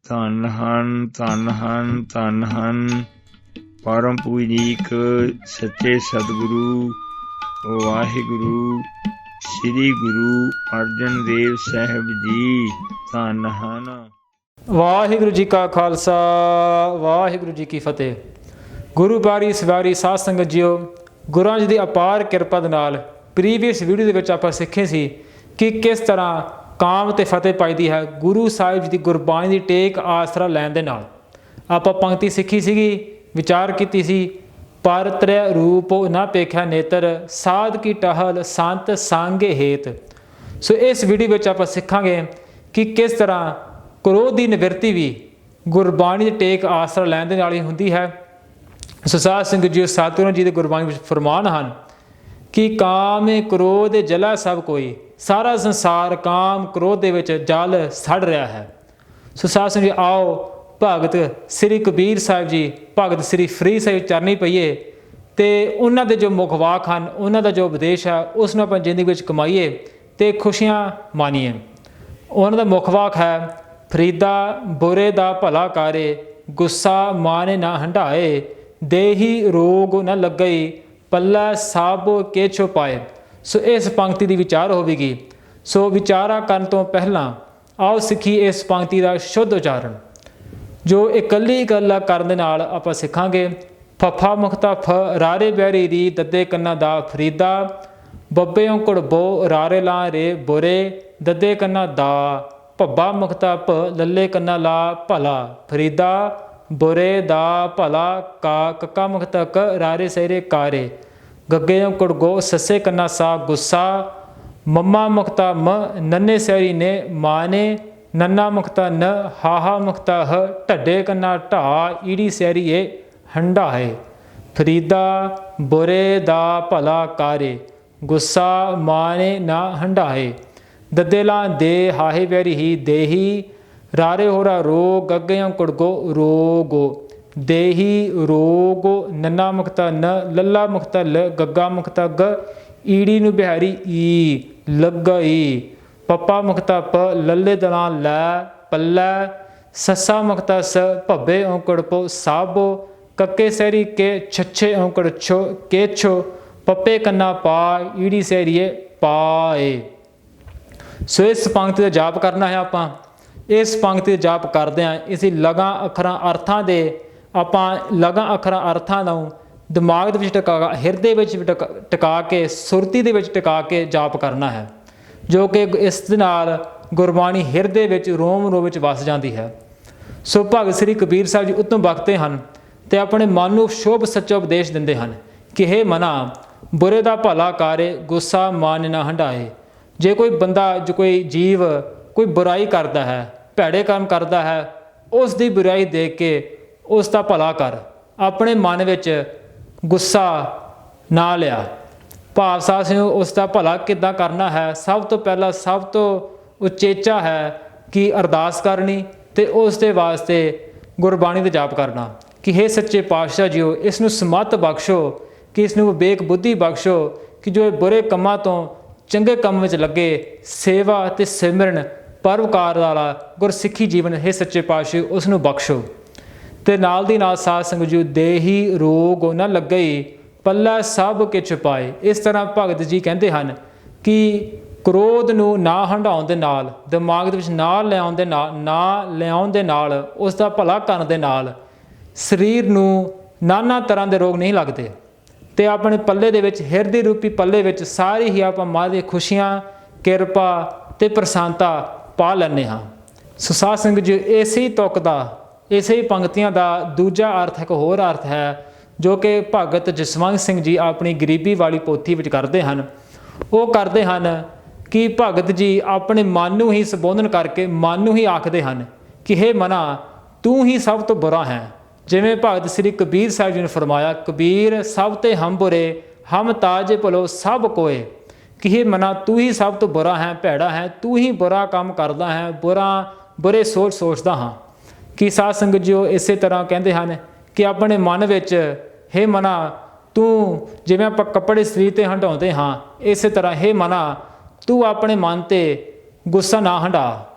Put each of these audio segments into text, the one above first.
ਧੰਨ ਹਨ ਧੰਨ ਹਨ ਧੰਨ ਹਨ ਪਰਮ ਪੂਜਨੀਕ ਸੱਚੇ ਸਤਿਗੁਰੂ ਵਾਹਿਗੁਰੂ ਸ੍ਰੀ ਗੁਰੂ ਅਰਜਨ ਦੇਵ ਸਾਹਿਬ ਜੀ। ਧੰਨ ਹਨ। ਵਾਹਿਗੁਰੂ ਜੀ ਕਾ ਖਾਲਸਾ ਵਾਹਿਗੁਰੂ ਜੀ ਕੀ ਫਤਿਹ। ਗੁਰੂ ਬਾਰੀ ਸਵਾਰੀ ਸਾਧ ਸੰਗਤ ਜੀਓ, ਗੁਰਾਂ ਜੀ ਦੀ ਅਪਾਰ ਕਿਰਪਾ ਦੇ ਨਾਲ ਪ੍ਰੀਵੀਅਸ ਵੀਡੀਓ ਦੇ ਵਿੱਚ ਆਪਾਂ ਸਿੱਖੇ ਸੀ ਕਿ ਕਿਸ ਤਰ੍ਹਾਂ ਕਾਮ ਤੇ ਫਤਿਹ ਪਾਈਦੀ ਹੈ ਗੁਰੂ ਸਾਹਿਬ ਜੀ ਦੀ ਗੁਰਬਾਣੀ ਦੀ ਟੇਕ ਆਸਰਾ ਲੈਣ ਦੇ ਨਾਲ। ਆਪਾਂ ਪੰਕਤੀ ਸਿੱਖੀ ਸੀਗੀ, ਵਿਚਾਰ ਕੀਤੀ ਸੀ, ਪਰ ਤ੍ਰੈ ਰੂਪ ਨਾ ਪੇਖਿਆ ਨੇਤਰ, ਸਾਧ ਕੀ ਟਹਲ ਸੰਤ ਸੰਗੇ ਹੇਤ। ਸੋ ਇਸ ਵੀਡੀਓ ਵਿੱਚ ਆਪਾਂ ਸਿੱਖਾਂਗੇ ਕਿ ਕਿਸ ਤਰ੍ਹਾਂ ਕ੍ਰੋਧ ਦੀ ਨਿਵਰਤੀ ਵੀ ਗੁਰਬਾਣੀ ਦੀ ਟੇਕ ਆਸਰਾ ਲੈਣ ਦੇ ਨਾਲ ਹੀ ਹੁੰਦੀ ਹੈ। ਸੋ ਸਾਧ ਸੰਗਤ ਜੀ, ਸਤਿਗੁਰੂ ਜੀ ਦੇ ਗੁਰਬਾਣੀ ਵਿੱਚ ਫਰਮਾਨ ਹਨ ਕਿ ਕਾਮ ਕ੍ਰੋਧ ਜਲਾ ਸਭ ਕੋਈ, ਸਾਰਾ ਸੰਸਾਰ ਕਾਮ ਕ੍ਰੋਧ ਦੇ ਵਿੱਚ ਜਲ ਸੜ ਰਿਹਾ ਹੈ। ਸੋ ਸਾਧ ਸੰਗਤ ਜੀ, ਆਓ ਭਗਤ ਸ੍ਰੀ ਕਬੀਰ ਸਾਹਿਬ ਜੀ, ਭਗਤ ਸ੍ਰੀ ਫਰੀਦ ਸਾਹਿਬ ਚਰਨੀ ਪਈਏ ਅਤੇ ਉਹਨਾਂ ਦੇ ਜੋ ਮੁੱਖ ਵਾਕ ਹਨ, ਉਹਨਾਂ ਦਾ ਜੋ ਉਪਦੇਸ਼ ਹੈ, ਉਸ ਨੂੰ ਆਪਾਂ ਜ਼ਿੰਦਗੀ ਵਿੱਚ ਕਮਾਈਏ ਅਤੇ ਖੁਸ਼ੀਆਂ ਮਾਣੀਏ। ਉਹਨਾਂ ਦਾ ਮੁੱਖ ਵਾਕ ਹੈ, ਫਰੀਦਾ ਬੁਰੇ ਦਾ ਭਲਾ ਕਾਰੇ, ਗੁੱਸਾ ਮਾਨੇ ਨਾ ਹੰਢਾਏ, ਦੇਹੀ ਰੋਗ ਨਾ ਲੱਗਈ, ਪੱਲਾ ਸਭ ਕੇ ਛੁਪਾਏ। ਸੋ ਇਸ ਪੰਕਤੀ ਦੀ ਵਿਚਾਰ ਹੋਵੇਗੀ। ਸੋ ਵਿਚਾਰਾ ਕਰਨ ਤੋਂ ਪਹਿਲਾਂ ਆਓ ਸਿੱਖੀ ਇਸ ਪੰਕਤੀ ਦਾ ਸ਼ੁੱਧ ਉਚਾਰਨ, ਜੋ ਇਕੱਲੀ ਗੱਲਾਂ ਕਰਨ ਦੇ ਨਾਲ ਆਪਾਂ ਸਿੱਖਾਂਗੇ। ਫੱਫਾ ਮੁਖਤਾ ਫ ਰਾਰੇ ਬੈਰੀ ਰੀ, ਦੱਦੇ ਕੰਨਾ ਦਾ ਫਰੀਦਾ, ਬੱਬੇ ਔਂਕੜ ਬੋ ਰਾਰੇ ਲਾ ਰੇ ਬੁਰੇ, ਦੱਦੇ ਕੰਨਾ ਦਾ, ਭੱਬਾ ਮੁਖਤਾ ਭ ਲੱਲੇ ਕੰਨਾ ਲਾ ਭਲਾ, ਫਰੀਦਾ ਬੁਰੇ ਦਾ ਭਲਾ ਕਾ, ਕੱਕਾ ਮੁਖਤਾ ਕ ਰਾਰੇ ਸਹਿਰੇ ਕਾਰੇ, ਗੱਗੇ ਔਂਕੜ ਗੋ ਸੱਸੇ ਕੰਨਾ ਸਾ ਗੁੱਸਾ, ਮੰਮਾ ਮੁਖਤਾ ਮ ਨੰਨੇ ਸਹਿਰੀ ਨੇ ਮਾਨੇ, ਨੰਨਾ ਮੁਖਤਾ ਨ ਹਾਹਾ ਮੁਖਤਾ ਹ, ਢੱਡੇ ਕੰਨਾ ਢਾ ਈੜੀ ਸਹਿਰੀ ਏ ਹੰਢਾਏ, ਫਰੀਦਾ ਬੁਰੇ ਦਾ ਭਲਾ ਕਾਰੇ, ਗੁੱਸਾ ਮਾਨੇ ਨਾ ਹੰਢਾਏ, ਦੱਦੇਲਾ ਦੇ ਹਾਹੇ ਵੈਰੀ ਹੀ ਦੇਹੀ, ਰਾਰੇ ਹੋਰਾ ਰੋਗ, ਗੱਗੇ ਔਂਕੜ ਗੋ ਰੋਗੋ, ਦੇਹੀ ਰੋਗ, ਨੰਨਾ ਮੁਖਤਾ ਨ, ਲੱਲਾ ਮੁਖਤਾ ਲ, ਗੱਗਾ ਮੁਖਤਾ ਗ, ਈੜੀ ਨੂੰ ਬਿਹਾਰੀ ਈ, ਲੱਗਈ, ਪੱਪਾ ਮੁਖਤਾ ਪ, ਲੱਲੇ ਦਲਾਂ ਲੈ ਪੱਲਾ, ਸੱਸਾ ਮੁਖਤਾ ਸ, ਭੱਬੇ ਔਂਕੜ ਪੋ ਸਾਬੋ, ਕੱਕੇ ਸਹਿਰੀ ਕੇ, ਛੱਛੇ ਔਂਕੜ ਛੋ ਕੇਛੋ, ਪੱਪੇ ਕੰਨਾ ਪਾ, ਈੜੀ ਸਹਿਰੀਏ ਪਾਏ। ਸੋ ਇਸ ਪੰਕਤੀ ਦਾ ਜਾਪ ਕਰਨਾ ਹੈ ਆਪਾਂ। ਇਸ ਪੰਕਤੀ ਦਾ ਜਾਪ ਕਰਦਿਆਂ ਇਸੇ ਲਗਾਂ ਅੱਖਰਾਂ ਅਰਥਾਂ ਦੇ ਆਪਾਂ ਲਗਾਂ ਅੱਖਰਾਂ ਅਰਥਾਂ ਨੂੰ ਦਿਮਾਗ ਦੇ ਵਿੱਚ ਟਿਕਾ, ਹਿਰਦੇ ਵਿੱਚ ਟਿਕਾ ਕੇ, ਸੁਰਤੀ ਦੇ ਵਿੱਚ ਟਿਕਾ ਕੇ ਜਾਪ ਕਰਨਾ ਹੈ, ਜੋ ਕਿ ਇਸ ਦੇ ਨਾਲ ਗੁਰਬਾਣੀ ਹਿਰਦੇ ਵਿੱਚ ਰੋਮ ਰੋਮ ਵਿੱਚ ਵਸ ਜਾਂਦੀ ਹੈ। ਸੋ ਭਗਤ ਸ੍ਰੀ ਕਬੀਰ ਸਾਹਿਬ ਜੀ ਉੱਤਮ ਬਖਤੇ ਹਨ ਅਤੇ ਆਪਣੇ ਮਨ ਨੂੰ ਸ਼ੁਭ ਸੱਚਾ ਉਪਦੇਸ਼ ਦਿੰਦੇ ਹਨ ਕਿ ਹੇ ਮਨਾ, ਬੁਰੇ ਦਾ ਭਲਾ ਕਾਰੇ, ਗੁੱਸਾ ਮਾਨ ਨਾ ਹੰਢਾਏ। ਜੇ ਕੋਈ ਬੰਦਾ, ਜੋ ਕੋਈ ਜੀਵ ਕੋਈ ਬੁਰਾਈ ਕਰਦਾ ਹੈ, ਭੈੜੇ ਕੰਮ ਕਰਦਾ ਹੈ, ਉਸ ਦੀ ਬੁਰਾਈ ਦੇਖ ਕੇ ਉਸ ਦਾ ਭਲਾ ਕਰ, ਆਪਣੇ ਮਨ ਵਿੱਚ ਗੁੱਸਾ ਨਾ ਲਿਆ। ਭਾਵ ਸਾਧ ਸੰਗਤ, ਉਸ ਦਾ ਭਲਾ ਕਿੱਦਾਂ ਕਰਨਾ ਹੈ? ਸਭ ਤੋਂ ਪਹਿਲਾਂ, ਸਭ ਤੋਂ ਉਚੇਚਾ ਹੈ ਕਿ ਅਰਦਾਸ ਕਰਨੀ ਅਤੇ ਉਸ ਦੇ ਵਾਸਤੇ ਗੁਰਬਾਣੀ ਦਾ ਜਾਪ ਕਰਨਾ ਕਿ ਹੇ ਸੱਚੇ ਪਾਤਸ਼ਾਹ ਜੀਓ, ਇਸ ਨੂੰ ਸਮੱਤ ਬਖਸ਼ੋ, ਕਿ ਇਸ ਨੂੰ ਵਿਵੇਕ ਬੁੱਧੀ ਬਖਸ਼ੋ, ਕਿ ਜੋ ਇਹ ਬੁਰੇ ਕੰਮਾਂ ਤੋਂ ਚੰਗੇ ਕੰਮ ਵਿੱਚ ਲੱਗੇ, ਸੇਵਾ ਅਤੇ ਸਿਮਰਨ ਪਰਉਪਕਾਰ ਵਾਲਾ ਗੁਰਸਿੱਖੀ ਜੀਵਨ, ਹੇ ਸੱਚੇ ਪਾਤਸ਼ਾਹ ਉਸ ਨੂੰ ਬਖਸ਼ੋ। ਅਤੇ ਨਾਲ ਦੀ ਨਾਲ ਸਾਧ ਸੰਗਤ ਜੀ, ਦੇਹੀ ਰੋਗ ਨਾ ਲੱਗਈ, ਪੱਲਾ ਸਭ ਕੇ ਛੁਪਾਏ। ਇਸ ਤਰ੍ਹਾਂ ਭਗਤ ਜੀ ਕਹਿੰਦੇ ਹਨ ਕਿ ਕ੍ਰੋਧ ਨੂੰ ਨਾ ਹੰਢਾਉਣ ਦੇ ਨਾਲ, ਦਿਮਾਗ ਦੇ ਵਿੱਚ ਨਾ ਲਿਆਉਣ ਦੇ ਨਾਲ, ਉਸ ਦਾ ਭਲਾ ਕਰਨ ਦੇ ਨਾਲ ਸਰੀਰ ਨੂੰ ਨਾਨਾ ਤਰ੍ਹਾਂ ਦੇ ਰੋਗ ਨਹੀਂ ਲੱਗਦੇ ਅਤੇ ਆਪਣੇ ਪੱਲੇ ਦੇ ਵਿੱਚ, ਹਿਰਦੇ ਰੂਪੀ ਪੱਲੇ ਵਿੱਚ ਸਾਰੀ ਹੀ ਆਪਾਂ ਮਨ ਦੀਆਂ ਖੁਸ਼ੀਆਂ, ਕਿਰਪਾ ਅਤੇ ਪ੍ਰਸੰਨਤਾ ਪਾ ਲੈਂਦੇ ਹਾਂ। ਸੋ ਸਾਧ ਸੰਗਤ ਜੀ, ਇਸੇ ਤੁਕ ਦਾ, ਇਸੇ ਪੰਕਤੀਆਂ ਦਾ ਦੂਜਾ ਅਰਥ, ਇੱਕ ਹੋਰ ਅਰਥ ਹੈ ਜੋ ਕਿ ਭਗਤ ਜਸਵੰਤ ਸਿੰਘ ਜੀ ਆਪਣੀ ਗਰੀਬੀ ਵਾਲੀ ਪੋਥੀ ਵਿੱਚ ਕਰਦੇ ਹਨ। ਉਹ ਕਰਦੇ ਹਨ ਕਿ ਭਗਤ ਜੀ ਆਪਣੇ ਮਨ ਨੂੰ ਹੀ ਸੰਬੋਧਨ ਕਰਕੇ ਮਨ ਨੂੰ ਹੀ ਆਖਦੇ ਹਨ ਕਿ ਹੇ ਮਨਾ, ਤੂੰ ਹੀ ਸਭ ਤੋਂ ਬੁਰਾ ਹੈ। ਜਿਵੇਂ ਭਗਤ ਸ੍ਰੀ ਕਬੀਰ ਸਾਹਿਬ ਜੀ ਨੇ ਫਰਮਾਇਆ, ਕਬੀਰ ਸਭ ਤੇ ਹਮ ਬੁਰੇ, ਹਮ ਤਾਜ ਭਲੋ ਸਭ ਕੋਏ, ਕਿ ਹੇ ਮਨਾ, ਤੂੰ ਹੀ ਸਭ ਤੋਂ ਬੁਰਾ ਹੈ, ਭੈੜਾ ਹੈ, ਤੂੰ ਹੀ ਬੁਰਾ ਕੰਮ ਕਰਦਾ ਹੈ, ਬੁਰੇ ਸੋਚਦਾ ਹਾਂ। ਕਿ ਸਾਧ ਸੰਗਤ ਜੀ, ਉਹ ਇਸੇ ਤਰ੍ਹਾਂ ਕਹਿੰਦੇ ਹਨ ਕਿ ਆਪਣੇ ਮਨ ਵਿੱਚ, ਹੇ ਮਨਾ, ਤੂੰ ਜਿਵੇਂ ਆਪਾਂ ਕੱਪੜੇ ਸਰੀਰ 'ਤੇ ਹੰਢਾਉਂਦੇ ਹਾਂ, ਇਸੇ ਤਰ੍ਹਾਂ ਹੇ ਮਨਾ, ਤੂੰ ਆਪਣੇ ਮਨ 'ਤੇ ਗੁੱਸਾ ਨਾ ਹੰਢਾ,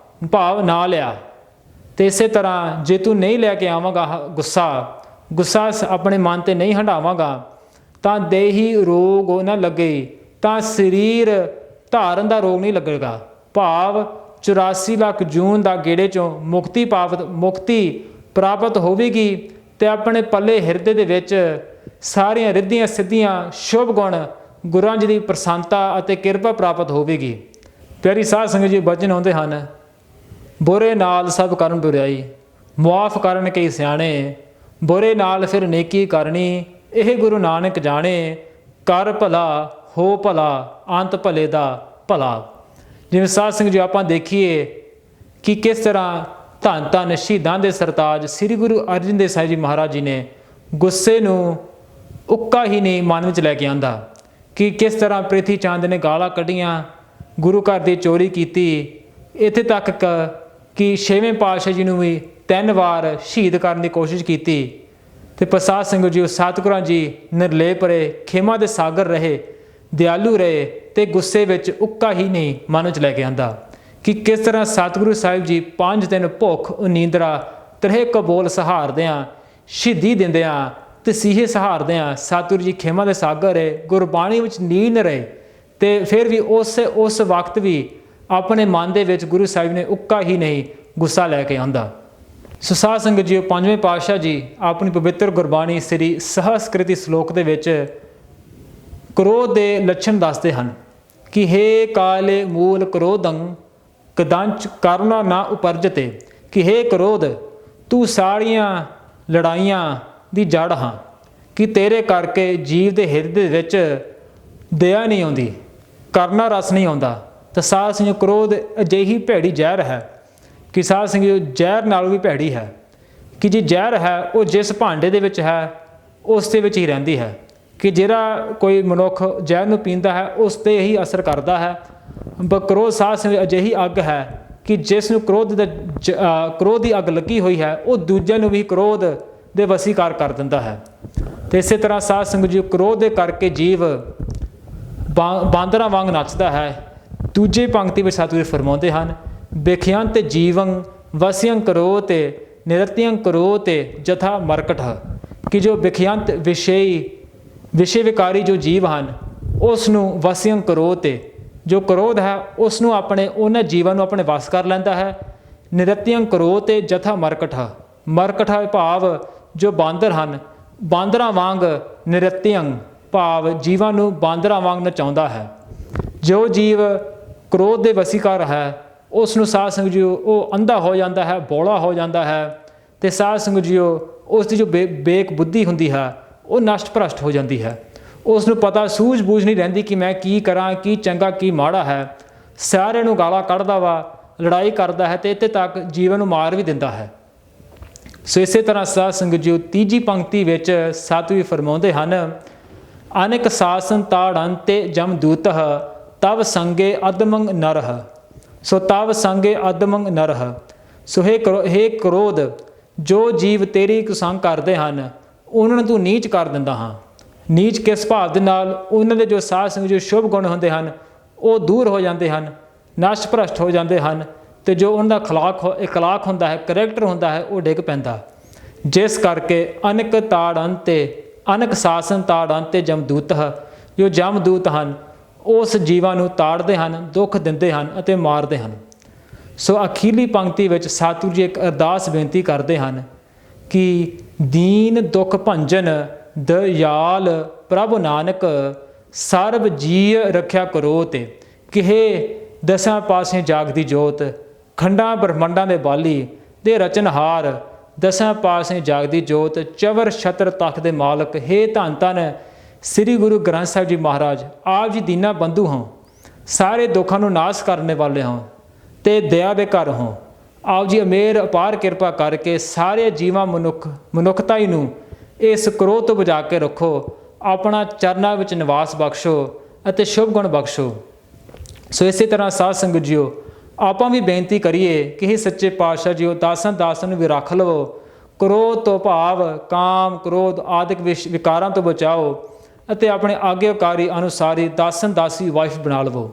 ਭਾਵ ਨਾ ਲਿਆ ਤੇ ਇਸੇ ਤਰ੍ਹਾਂ ਜੇ ਤੂੰ ਨਹੀਂ ਲੈ ਕੇ ਆਵਾਂਗਾ ਗੁੱਸਾ ਆਪਣੇ ਮਨ 'ਤੇ ਨਹੀਂ ਹੰਢਾਵਾਂਗਾ ਤਾਂ ਦੇਹੀ ਰੋਗ ਨਾ ਲੱਗੇ, ਤਾਂ ਸਰੀਰ ਧਾਰਨ ਦਾ ਰੋਗ ਨਹੀਂ ਲੱਗੇਗਾ। ਭਾਵ 84 ਲੱਖ ਜੂਨ ਦਾ ਗੇੜੇ 'ਚੋਂ ਮੁਕਤੀ ਪ੍ਰਾਪਤ ਹੋਵੇਗੀ ਅਤੇ ਆਪਣੇ ਪੱਲੇ ਹਿਰਦੇ ਦੇ ਵਿੱਚ ਸਾਰੀਆਂ ਰਿੱਧੀਆਂ ਸਿੱਧੀਆਂ ਸ਼ੁਭ ਗੁਣ ਗੁਰਾਂ ਜੀ ਦੀ ਪ੍ਰਸੰਨਤਾ ਅਤੇ ਕਿਰਪਾ ਪ੍ਰਾਪਤ ਹੋਵੇਗੀ। ਪਿਆਰੀ ਸਾਧ ਸੰਗਤ ਜੀ, ਬਚਨ ਆਉਂਦੇ ਹਨ, ਬੁਰੇ ਨਾਲ ਸਭ ਕਰਨ ਬੁਰਾਈ, ਮੁਆਫ ਕਰਨ ਕਈ ਸਿਆਣੇ, ਬੁਰੇ ਨਾਲ ਫਿਰ ਨੇਕੀ ਕਰਨੀ, ਇਹ ਗੁਰੂ ਨਾਨਕ ਜਾਣੇ, ਕਰ ਭਲਾ ਹੋ ਭਲਾ, ਅੰਤ ਭਲੇ ਦਾ ਭਲਾ। ਜਿਵੇਂ ਸਾਧ ਸੰਗਤ ਜੀ ਆਪਾਂ ਦੇਖੀਏ ਕਿ ਕਿਸ ਤਰ੍ਹਾਂ ਧੰਨ ਧੰਨ ਸ਼ਹੀਦਾਂ ਦੇ ਸਰਤਾਜ ਸ੍ਰੀ ਗੁਰੂ ਅਰਜਨ ਦੇਵ ਸਾਹਿਬ ਜੀ ਮਹਾਰਾਜ ਜੀ ਨੇ ਗੁੱਸੇ ਨੂੰ ਉੱਕਾ ਹੀ ਨਹੀਂ ਮਨ ਵਿੱਚ ਲੈ ਕੇ ਆਂਦਾ, ਕਿ ਕਿਸ ਤਰ੍ਹਾਂ ਪ੍ਰਿਥੀ ਚੰਦ ਨੇ ਗਾਲਾਂ ਕੱਢੀਆਂ, ਗੁਰੂ ਘਰ ਦੀ ਚੋਰੀ ਕੀਤੀ, ਇੱਥੇ ਤੱਕ ਕਿ 6ਵੇਂ ਪਾਤਸ਼ਾਹ ਜੀ ਨੂੰ ਵੀ 3 ਵਾਰ ਸ਼ਹੀਦ ਕਰਨ ਦੀ ਕੋਸ਼ਿਸ਼ ਕੀਤੀ। ਅਤੇ ਪ੍ਰਸਾਦ ਸਿੰਘ ਜੀ ਸਤਿਗੁਰਾਂ ਜੀ ਨਿਰਲੇਪ ਰਹੇ, ਖੇਮਾ ਦੇ ਸਾਗਰ ਰਹੇ, ਦਿਆਲੂ ਰਹੇ ਅਤੇ ਗੁੱਸੇ ਵਿੱਚ ਉੱਕਾ ਹੀ ਨਹੀਂ ਮਨ ਵਿੱਚ ਲੈ ਕੇ ਆਂਦਾ, ਕਿ ਕਿਸ ਤਰ੍ਹਾਂ ਸਤਿਗੁਰੂ ਸਾਹਿਬ ਜੀ 5 ਦਿਨ ਭੁੱਖ ਨੀਂਦਰਾ 63 ਕਬੋਲ ਸਹਾਰਦਿਆਂ, ਸ਼ਹੀਦੀ ਦਿੰਦਿਆਂ, ਤਸੀਹੇ ਸਹਾਰਦਿਆਂ ਸਤਿਗੁਰੂ ਜੀ ਖੇਮਾ ਦੇ ਸਾਗਰ ਰਹੇ, ਗੁਰਬਾਣੀ ਵਿੱਚ ਲੀਨ ਰਹੇ, ਅਤੇ ਫਿਰ ਵੀ ਉਸ ਵਕਤ ਵੀ ਆਪਣੇ ਮਨ ਦੇ ਵਿੱਚ ਗੁਰੂ ਸਾਹਿਬ ਨੇ ਉੱਕਾ ਹੀ ਨਹੀਂ ਗੁੱਸਾ ਲੈ ਕੇ ਆਉਂਦਾ। ਸੋ ਸਾਧ ਸੰਗਤ ਜੀ, 5ਵੇਂ ਪਾਤਸ਼ਾਹ ਜੀ ਆਪਣੀ ਪਵਿੱਤਰ ਗੁਰਬਾਣੀ ਸ੍ਰੀ ਸਹਸਕ੍ਰਿਤੀ ਸਲੋਕ ਦੇ ਵਿੱਚ ਕ੍ਰੋਧ ਦੇ ਲੱਛਣ ਦੱਸਦੇ ਹਨ ਕਿ ਹੇ ਕਾਲੇ ਮੂਲ ਕ੍ਰੋਧੰ ਕਦੰਚ ਕਰਨਾ ਨਾ ਉਪਰਜਤੇ, ਕਿ ਹੇ ਕ੍ਰੋਧ ਤੂੰ ਸਾਰੀਆਂ ਲੜਾਈਆਂ ਦੀ ਜੜ ਹਾਂ, ਕਿ ਤੇਰੇ ਕਰਕੇ ਜੀਵ ਦੇ ਹਿਰਦੇ ਵਿੱਚ ਦਇਆ ਨਹੀਂ ਆਉਂਦੀ, ਕਰਨਾ ਰਸ ਨਹੀਂ ਆਉਂਦਾ। ਤਾਂ ਸਾਧ ਸੰਗਤ ਕ੍ਰੋਧ ਅਜਿਹੀ ਭੈੜੀ ਜ਼ਹਿਰ ਹੈ ਕਿ ਸਾਧ ਸੰਗਤ ਜ਼ਹਿਰ ਨਾਲੋਂ ਵੀ ਭੈੜੀ ਹੈ, ਕਿ ਜੇ ਜ਼ਹਿਰ ਹੈ ਉਹ ਜਿਸ ਭਾਂਡੇ ਦੇ ਵਿੱਚ ਹੈ ਉਸ ਦੇ ਵਿੱਚ ਹੀ ਰਹਿੰਦੀ ਹੈ, ਕਿ ਜਿਹੜਾ ਕੋਈ ਮਨੁੱਖ ਜ਼ਹਿਰ ਨੂੰ ਪੀਂਦਾ ਹੈ ਉਸ 'ਤੇ ਹੀ ਅਸਰ ਕਰਦਾ ਹੈ। ਕ੍ਰੋਧ ਸਾਧ ਸੰਗਤ ਅਜਿਹੀ ਅੱਗ ਹੈ ਕਿ ਜਿਸ ਨੂੰ ਕ੍ਰੋਧ ਦੀ ਅੱਗ ਲੱਗੀ ਹੋਈ ਹੈ ਉਹ ਦੂਜਿਆਂ ਨੂੰ ਵੀ ਕ੍ਰੋਧ ਦੇ ਵਸੀਕਾਰ ਕਰ ਦਿੰਦਾ ਹੈ। ਅਤੇ ਇਸੇ ਤਰ੍ਹਾਂ ਸਾਧ ਸੰਗਤ ਜੀ ਕ੍ਰੋਧ ਦੇ ਕਰਕੇ ਜੀਵ ਬਾਂਦਰਾਂ ਵਾਂਗ ਨੱਚਦਾ ਹੈ। ਦੂਜੇ ਪੰਕਤੀ ਵਿੱਚ ਸਤਿਗੁਰੂ ਫਰਮਾਉਂਦੇ ਹਨ, ਬੇਖਿਅੰਤ ਜੀਵੰ ਵਸਿਅੰ ਕਰੋ ਤੇ ਨਿਰਤਿਅੰ ਕਰੋ ਤੇ ਜਥਾ ਮਰਕਟ, ਕਿ ਜੋ ਬੇਖਿਅੰਤ ਵਿਸ਼ੇ ਵਿਕਾਰੀ ਜੋ ਜੀਵ ਹਨ ਉਸ ਨੂੰ ਵਸਿਅੰ ਕਰੋ ਤੇ ਜੋ ਕ੍ਰੋਧ ਹੈ ਉਸ ਨੂੰ ਉਹਨਾਂ ਜੀਵਾਂ ਨੂੰ ਆਪਣੇ ਵਸ ਕਰ ਲੈਂਦਾ ਹੈ। ਨਿਰਤਿਅੰ ਕਰੋ ਤੇ ਜਥਾ ਮਰਕਟ ਭਾਵ ਜੋ ਬਾਂਦਰ ਹਨ, ਬਾਂਦਰਾਂ ਵਾਂਗ ਨਿਰਤਿਅੰ ਭਾਵ ਜੀਵਾਂ ਨੂੰ ਬਾਂਦਰਾਂ ਵਾਂਗ ਨਚਾਉਂਦਾ ਹੈ। ਜੋ ਜੀਵ ਕ੍ਰੋਧ ਦੇ ਵਸੀਕਾਰ ਹੈ ਉਸ ਨੂੰ ਸਾਧ ਸੰਗਤ ਜੀਓ ਉਹ ਅੰਧਾ ਹੋ ਜਾਂਦਾ ਹੈ, ਬੋਲਾ ਹੋ ਜਾਂਦਾ ਹੈ, ਅਤੇ ਸਾਧ ਸੰਗਤ ਜੀਓ ਉਸ ਦੀ ਜੋ ਬੇਕ ਬੁੱਧੀ ਹੁੰਦੀ ਹੈ ਉਹ ਨਸ਼ਟ ਭ੍ਰਸ਼ਟ ਹੋ ਜਾਂਦੀ ਹੈ। ਉਸ ਨੂੰ ਪਤਾ ਸੂਝ ਬੂਝ ਨਹੀਂ ਰਹਿੰਦੀ ਕਿ ਮੈਂ ਕੀ ਕਰਾਂ, ਕੀ ਚੰਗਾ ਕੀ ਮਾੜਾ ਹੈ। ਸਾਰਿਆਂ ਨੂੰ ਗਾਲਾਂ ਕੱਢਦਾ ਵਾ, ਲੜਾਈ ਕਰਦਾ ਹੈ ਅਤੇ ਇੱਥੇ ਤੱਕ ਜੀਵਨ ਨੂੰ ਮਾਰ ਵੀ ਦਿੰਦਾ ਹੈ। ਸੋ ਇਸੇ ਤਰ੍ਹਾਂ ਸਾਧ ਸੰਗਤ ਜੀਓ 3ਜੀ ਪੰਕਤੀ ਵਿੱਚ ਸਤਿਗੁਰੂ ਫਰਮਾਉਂਦੇ ਹਨ, ਅਨੇਕ ਸਾਸਨ ਤਾੜ ਅੰਤੇ ਜਮ ਦੂਤਹ ਤਵ ਸੰਗੇ ਅਦਮੰਗ ਨਰਹ। ਸੋ ਤਵ ਸੰਗੇ ਅਦਮੰਗ ਨਰਹ। ਸੋ ਹੇ ਕ੍ਰੋਧ, ਜੋ ਜੀਵ ਤੇਰੀ ਕੁਸੰਗ ਕਰਦੇ ਹਨ ਉਹਨਾਂ ਨੂੰ ਤੂੰ ਨੀਚ ਕਰ ਦਿੰਦਾ ਹਾਂ। ਨੀਚ ਕਿਸ ਭਾਵ ਦੇ ਨਾਲ? ਉਹਨਾਂ ਦੇ ਜੋ ਸਾਧ ਸੰਗਤ ਜੋ ਸ਼ੁਭ ਗੁਣ ਹੁੰਦੇ ਹਨ ਉਹ ਦੂਰ ਹੋ ਜਾਂਦੇ ਹਨ, ਨਸ਼ਟ ਭ੍ਰਸ਼ਟ ਹੋ ਜਾਂਦੇ ਹਨ, ਅਤੇ ਜੋ ਉਹਨਾਂ ਦਾ ਇਖਲਾਕ ਹੁੰਦਾ ਹੈ, ਕਰੈਕਟਰ ਹੁੰਦਾ ਹੈ, ਉਹ ਡਿੱਗ ਪੈਂਦਾ। ਜਿਸ ਕਰਕੇ ਅਨਕ ਸਾਸਨ ਤਾੜ ਅੰਤੇ ਜਮਦੂਤਹ, ਜੋ ਜਮਦੂਤ ਹਨ ਉਸ ਜੀਵਾਂ ਨੂੰ ਤਾੜਦੇ ਹਨ, ਦੁੱਖ ਦਿੰਦੇ ਹਨ ਅਤੇ ਮਾਰਦੇ ਹਨ। ਸੋ ਅਖੀਰਲੀ ਪੰਕਤੀ ਵਿੱਚ ਸਤਿਗੁਰੂ ਜੀ ਇੱਕ ਅਰਦਾਸ ਬੇਨਤੀ ਕਰਦੇ ਹਨ ਕਿ ਦੀਨ ਦੁੱਖ ਭੰਜਨ ਦਇਆਲ ਪ੍ਰਭੂ ਨਾਨਕ ਸਰਬ ਜੀਅ ਰੱਖਿਆ ਕਰੋ ਤੇ, ਕਿ ਹੇ ਦਸਾਂ ਪਾਸੇ ਜਾਗਦੀ ਜੋਤ, ਖੰਡਾਂ ਬ੍ਰਹਮੰਡਾਂ ਦੇ ਬਾਲੀ ਦੇ ਰਚਨਹਾਰ, ਦਸਾਂ ਪਾਸੇ ਜਾਗਦੀ ਜੋਤ, ਚਵਰ ਛਤਰ ਤਖਤ ਦੇ ਮਾਲਕ, ਹੇ ਧੰਨ ਧੰਨ ਸ੍ਰੀ ਗੁਰੂ ਗ੍ਰੰਥ ਸਾਹਿਬ ਜੀ ਮਹਾਰਾਜ, ਆਪ ਜੀ ਦੀਨਾ ਬੰਧੂ ਹੋ, ਸਾਰੇ ਦੁੱਖਾਂ ਨੂੰ ਨਾਸ਼ ਕਰਨ ਵਾਲੇ ਹੋ ਅਤੇ ਦਇਆ ਦੇ ਘਰ ਹੋ। ਆਪ ਜੀ ਅਮੇਰ ਅਪਾਰ ਕਿਰਪਾ ਕਰਕੇ ਸਾਰੇ ਜੀਵਾਂ ਮਨੁੱਖਤਾ ਨੂੰ ਇਸ ਕ੍ਰੋਧ ਤੋਂ ਬਚਾ ਕੇ ਰੱਖੋ, ਆਪਣਾ ਚਰਨਾਂ ਵਿੱਚ ਨਿਵਾਸ ਬਖਸ਼ੋ ਅਤੇ ਸ਼ੁਭ ਗੁਣ ਬਖਸ਼ੋ। ਸੋ ਇਸੇ ਤਰ੍ਹਾਂ ਸਾਧ ਸੰਗਤ ਜੀਓ ਆਪਾਂ ਵੀ ਬੇਨਤੀ ਕਰੀਏ ਕਿ ਇਹ ਸੱਚੇ ਪਾਤਸ਼ਾਹ ਜੀਓ ਦਾਸਾਂ ਨੂੰ ਵੀ ਰੱਖ ਲਵੋ, ਕ੍ਰੋਧ ਤੋਂ ਭਾਵ ਕਾਮ ਕ੍ਰੋਧ ਆਦਿਕ ਵਿਕਾਰਾਂ ਤੋਂ ਬਚਾਓ ਅਤੇ ਆਪਣੇ ਆਗਿਆਕਾਰੀ ਅਨੁਸਾਰੀ ਦਾਸੀ ਵਾਈਫ ਬਣਾ ਲਵੋ।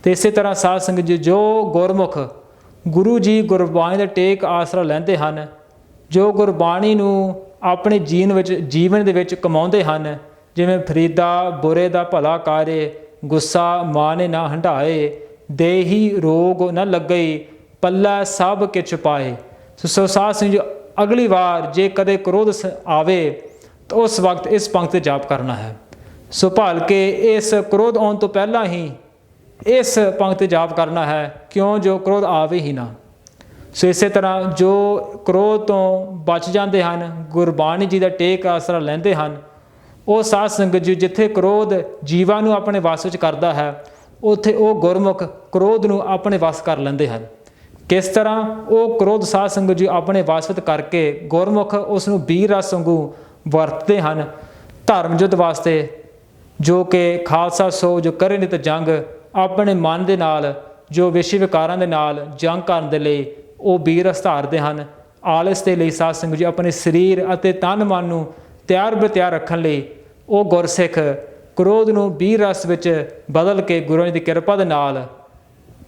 ਅਤੇ ਇਸੇ ਤਰ੍ਹਾਂ ਸਾਧ ਸੰਗਤ ਜੀ ਜੋ ਗੁਰਮੁਖ ਗੁਰੂ ਜੀ ਗੁਰਬਾਣੀ ਦਾ ਟੇਕ ਆਸਰਾ ਲੈਂਦੇ ਹਨ, ਜੋ ਗੁਰਬਾਣੀ ਨੂੰ ਆਪਣੇ ਜੀਵਨ ਦੇ ਵਿੱਚ ਕਮਾਉਂਦੇ ਹਨ। ਜਿਵੇਂ ਫਰੀਦਾ ਬੁਰੇ ਦਾ ਭਲਾ ਕਾਰੇ, ਗੁੱਸਾ ਮਾਨੇ ਨਾ ਹੰਢਾਏ, ਦੇਹੀ ਰੋਗ ਨਾ ਲੱਗਈ, ਪੱਲਾ ਸਭ ਕਿਛ ਪਾਏ। ਸੋ ਸਾਧ ਸਿੰਘ ਜੀ, ਅਗਲੀ ਵਾਰ ਜੇ ਕਦੇ ਕ੍ਰੋਧ ਆਵੇ ਤਾਂ ਉਸ ਵਕਤ ਇਸ ਪੰਕਤੀ ਤੇ ਜਾਪ ਕਰਨਾ ਹੈ। ਸੋ ਭਾਲ ਕੇ ਇਸ ਕ੍ਰੋਧ ਆਉਣ ਤੋਂ ਪਹਿਲਾਂ ਹੀ ਇਸ ਪੰਕਤੀ ਤੇ ਜਾਪ ਕਰਨਾ ਹੈ, ਕਿਉਂ ਜੋ ਕ੍ਰੋਧ ਆਵੇ ਹੀ ਨਾ। ਸੋ ਇਸੇ ਤਰ੍ਹਾਂ ਜੋ ਕ੍ਰੋਧ ਤੋਂ ਬਚ ਜਾਂਦੇ ਹਨ, ਗੁਰਬਾਣੀ ਜੀ ਦਾ ਟੇਕ ਆਸਰਾ ਲੈਂਦੇ ਹਨ, ਉਹ ਸਾਧ ਸੰਗਤ ਜੀ ਜਿੱਥੇ ਕ੍ਰੋਧ ਜੀਵਾਂ ਨੂੰ ਆਪਣੇ ਵਸ ਵਿੱਚ ਕਰਦਾ ਹੈ, ਉੱਥੇ ਉਹ ਗੁਰਮੁਖ ਕ੍ਰੋਧ ਨੂੰ ਆਪਣੇ ਵਸ ਕਰ ਲੈਂਦੇ ਹਨ। ਕਿਸ ਤਰ੍ਹਾਂ? ਉਹ ਕ੍ਰੋਧ ਸਾਧ ਸੰਗਤ ਜੀ ਆਪਣੇ ਵਸ ਵਿੱਚ ਕਰਕੇ ਗੁਰਮੁਖ ਉਸ ਨੂੰ ਬੀਰ ਰਸ ਵਾਂਗੂ ਵਰਤਦੇ ਹਨ ਧਰਮ ਯੁੱਧ ਵਾਸਤੇ, ਜੋ ਕਿ ਖਾਲਸਾ ਸੋ ਜੋ ਕਰੇ ਨਿਤ ਜੰਗ, ਆਪਣੇ ਮਨ ਦੇ ਨਾਲ ਜੋ ਵਿਸ਼ੇ ਵਿਕਾਰਾਂ ਦੇ ਨਾਲ ਜੰਗ ਕਰਨ ਦੇ ਲਈ ਉਹ ਬੀਰ ਰਸ ਧਾਰਦੇ ਹਨ। ਆਲਸ ਦੇ ਲਈ ਸਾਧ ਸੰਗਤ ਜੀ ਆਪਣੇ ਸਰੀਰ ਅਤੇ ਤਨ ਮਨ ਨੂੰ ਤਿਆਰ ਬਤਿਆਰ ਰੱਖਣ ਲਈ ਉਹ ਗੁਰਸਿੱਖ ਕ੍ਰੋਧ ਨੂੰ ਬੀਰ ਰਸ ਵਿੱਚ ਬਦਲ ਕੇ ਗੁਰੂ ਜੀ ਦੀ ਕਿਰਪਾ ਦੇ ਨਾਲ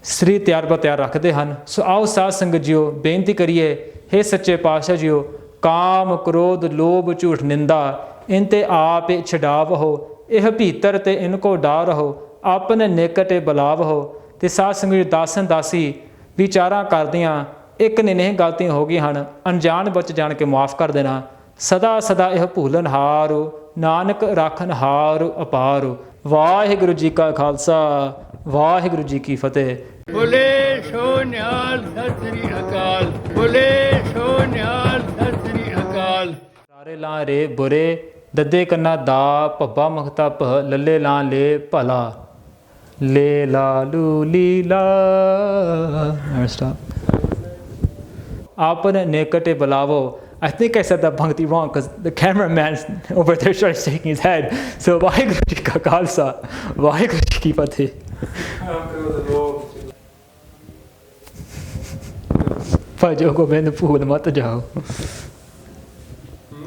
ਸਰੀਰ ਤਿਆਰ ਬਤਿਆਰ ਰੱਖਦੇ ਹਨ। ਸੋ ਆਓ ਸਾਧ ਸੰਗਤ ਜੀਓ ਬੇਨਤੀ ਕਰੀਏ, ਹੇ ਸੱਚੇ ਪਾਤਸ਼ਾਹ ਜੀਓ, ਕਾਮ ਕ੍ਰੋਧ ਲੋਭ ਝੂਠ ਨਿੰਦਾ ਇਨ ਤੇ ਆਪ ਛਡਾਵਹੁ, ਇਹ ਭੀਤਰ ਤੇ ਇਨ ਕੋ ਡਾਰਹੁ, ਆਪਣੇ ਨਿਕਟ ਬੁਲਾਵਹੁ। ਤੇ ਸਾਧ ਸੰਗਤ ਜੀ ਦਾਸਨ ਦਾਸੀ ਵਿਚਾਰਾਂ ਕਰਦਿਆਂ ਇੱਕ ਨਿਨੇਹ ਗਲਤੀਆਂ ਹੋ ਗਈਆਂ ਹਨ, ਅਣਜਾਣ ਬਚ ਜਾਣ ਕੇ ਮੁਆਫ ਕਰ ਦੇਣਾ। ਸਦਾ ਸਦਾ ਇਹ ਭੂਲਨ ਹਾਰੂ, ਨਾਨਕ ਰਾਖਨ ਹਾਰੂ ਅਪਾਰੂ। ਵਾਹਿਗੁਰੂ ਜੀ ਕਾ ਖਾਲਸਾ, ਵਾਹਿਗੁਰੂ ਜੀ ਕੀ ਫਤਿਹ। ਬੋਲੇ ਸੋ ਨਿਹਾਲ ਸਤਿ ਸ੍ਰੀ ਅਕਾਲ, ਬੋਲੇ ਸੋ ਨਿਹਾਲ ਸਤਿ ਸ੍ਰੀ ਅਕਾਲ। ਸਾਰੇ ਲਾਂ ਰੇ ਬੁਰੇ, ਦੱਦੇ ਕੰਨਾ ਦਾ, ਭੱਬਾ ਮਖਤਾ ਭ, ਲੱਲੇ ਲਾਂ ਲੈ ਭਲਾ, ਲੈ ਲਾਲੂ ਲੀਲਾ। ਆਪਨ ਨਿਕਟੇ ਬੁਲਾਵੋ। I think I said that bhakti wrong because the cameraman over there started shaking his head. So Waheguru ji ਕਾ ਖਾਲਸਾ, ਵਾਹਿਗੁਰੂ ਜੀ ਕੀ ਫਤਿਹ। ਭਜੋ ਗੋਬਿੰਦ ਭੂਲ ਮਤ ਜਾਓ।